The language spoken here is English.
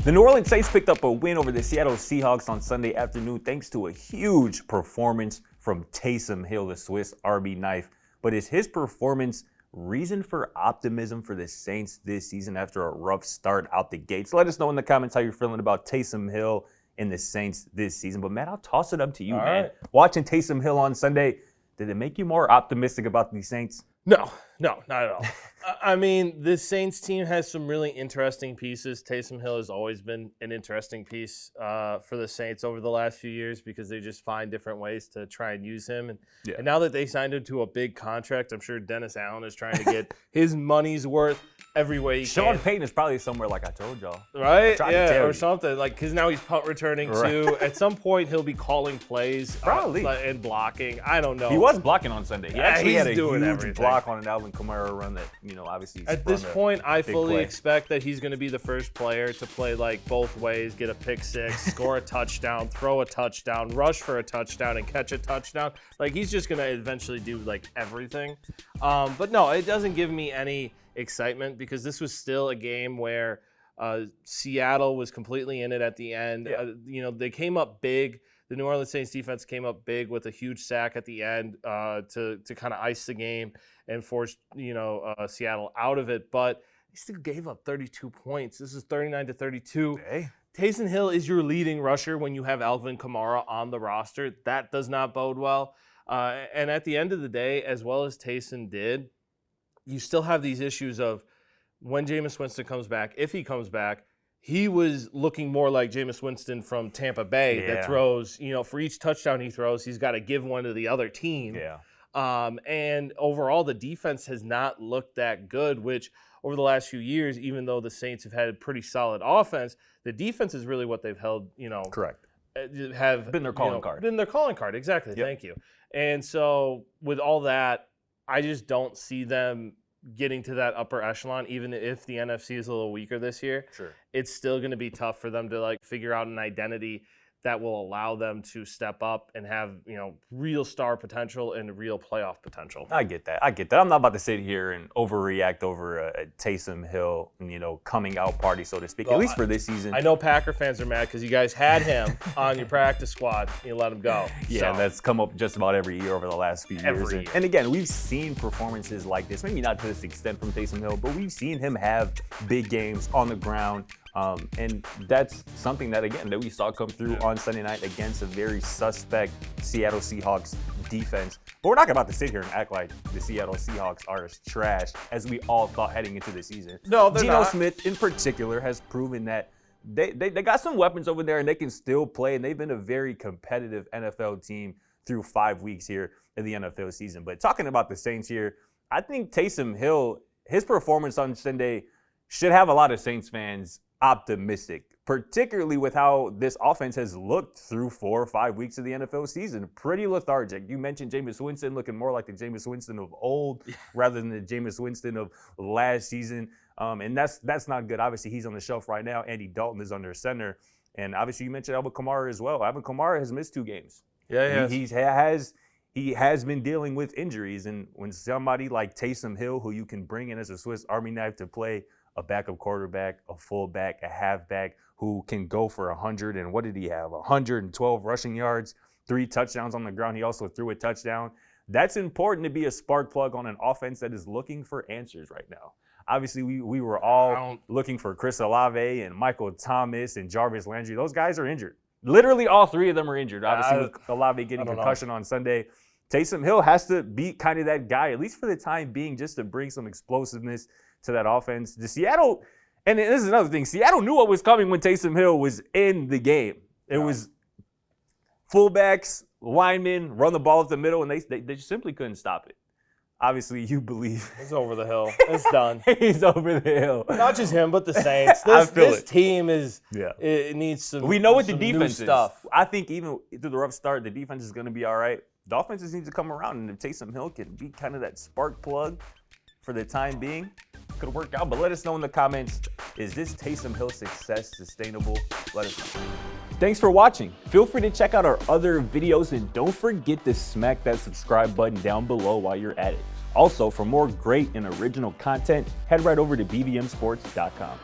The New Orleans Saints picked up a win over the Seattle Seahawks on Sunday afternoon thanks to a huge performance from Taysom Hill, the Swiss Army knife. But is his performance reason for optimism for the Saints this season after a rough start out the gates? Let us know in the comments how you're feeling about Taysom Hill and the Saints this season. But, Matt, I'll toss it up to you, All man. right. Watching Taysom Hill on Sunday, did it make you more optimistic about these Saints? No, not at all. I mean, the Saints team has some really interesting pieces. Taysom Hill has always been an interesting piece for the Saints over the last few years because they just find different ways to try and use him. And now that they signed him to a big contract, I'm sure Dennis Allen is trying to get his money's worth every way he can. Sean Payton is probably somewhere like I told y'all. Right? Yeah, or something. Like, because now he's punt returning too. At some point, he'll be calling plays probably and blocking. I don't know. He was blocking on Sunday. He actually had a huge everything. block on an Alvin Kamara run that, obviously at this point, I fully expect that he's going to be the first player to play like both ways, get a pick six, score a touchdown, throw a touchdown, rush for a touchdown, and catch a touchdown. Like, he's just going to eventually do like everything. But no, it doesn't give me any excitement because this was still a game where Seattle was completely in it at the end. They came up big. The New Orleans Saints defense came up big with a huge sack at the end to kind of ice the game and force Seattle out of it. But they still gave up 32 points. This is 39-32. Okay. Taysom Hill is your leading rusher when you have Alvin Kamara on the roster. That does not bode well. And at the end of the day, as well as Taysom did, you still have these issues of when Jameis Winston comes back, if he comes back, he was looking more like Jameis Winston from Tampa Bay that throws, for each touchdown he throws, he's got to give one to the other team. Yeah. And overall, the defense has not looked that good, which over the last few years, even though the Saints have had a pretty solid offense, the defense is really what they've held, Correct. Have been their calling card. Been their calling card, exactly. Yep. Thank you. And so with all that, I just don't see them getting to that upper echelon, even if the NFC is a little weaker this year. Sure. It's still going to be tough for them to figure out an identity that will allow them to step up and have, real star potential and real playoff potential. I get that. I'm not about to sit here and overreact over a Taysom Hill, coming out party, so to speak, at least for this season. I know Packer fans are mad because you guys had him on your practice squad. You let him go. Yeah, that's come up just about every year over the last few years. And again, we've seen performances like this, maybe not to this extent from Taysom Hill, but we've seen him have big games on the ground. And that's something that we saw come through on Sunday night against a very suspect Seattle Seahawks defense. But we're not about to sit here and act like the Seattle Seahawks are as trash as we all thought heading into the season. No, they're Geno not. Smith in particular has proven that they got some weapons over there and they can still play, and they've been a very competitive NFL team through 5 weeks here in the NFL season. But talking about the Saints here, I think Taysom Hill, his performance on Sunday should have a lot of Saints fans optimistic, particularly with how this offense has looked through 4 or 5 weeks of the NFL season. Pretty lethargic. You mentioned Jameis Winston looking more like the Jameis Winston of old rather than the Jameis Winston of last season. And that's not good. Obviously, he's on the shelf right now. Andy Dalton is under center. And obviously, you mentioned Alvin Kamara as well. Alvin Kamara has missed 2 games. Yeah, he has been dealing with injuries. And when somebody like Taysom Hill, who you can bring in as a Swiss Army knife to play a backup quarterback, a fullback, a halfback who can go for 100 and what did he have? 112 rushing yards, 3 touchdowns on the ground. He also threw a touchdown. That's important to be a spark plug on an offense that is looking for answers right now. Obviously, we were all looking for Chris Olave and Michael Thomas and Jarvis Landry. Those guys are injured. Literally all 3 of them are injured. Obviously, with Olave getting concussion on Sunday. Taysom Hill has to be kind of that guy, at least for the time being, just to bring some explosiveness to that offense. The Seattle, and this is another thing, Seattle knew what was coming when Taysom Hill was in the game. It was fullbacks, linemen, run the ball up the middle, and they just simply couldn't stop it. Obviously, you believe. It's over the hill. It's done. He's over the hill. Not just him, but the Saints. This team is, it needs some We know what the new defense stuff. is. I think even through the rough start, the defense is going to be all right. The offense just needs to come around, and if Taysom Hill can be kind of that spark plug for the time being, could work out. But let us know in the comments, is this Taysom Hill success sustainable? Let us know. Thanks for watching. Feel free to check out our other videos, and don't forget to smack that subscribe button down below while you're at it. Also, for more great and original content, head right over to bvmsports.com.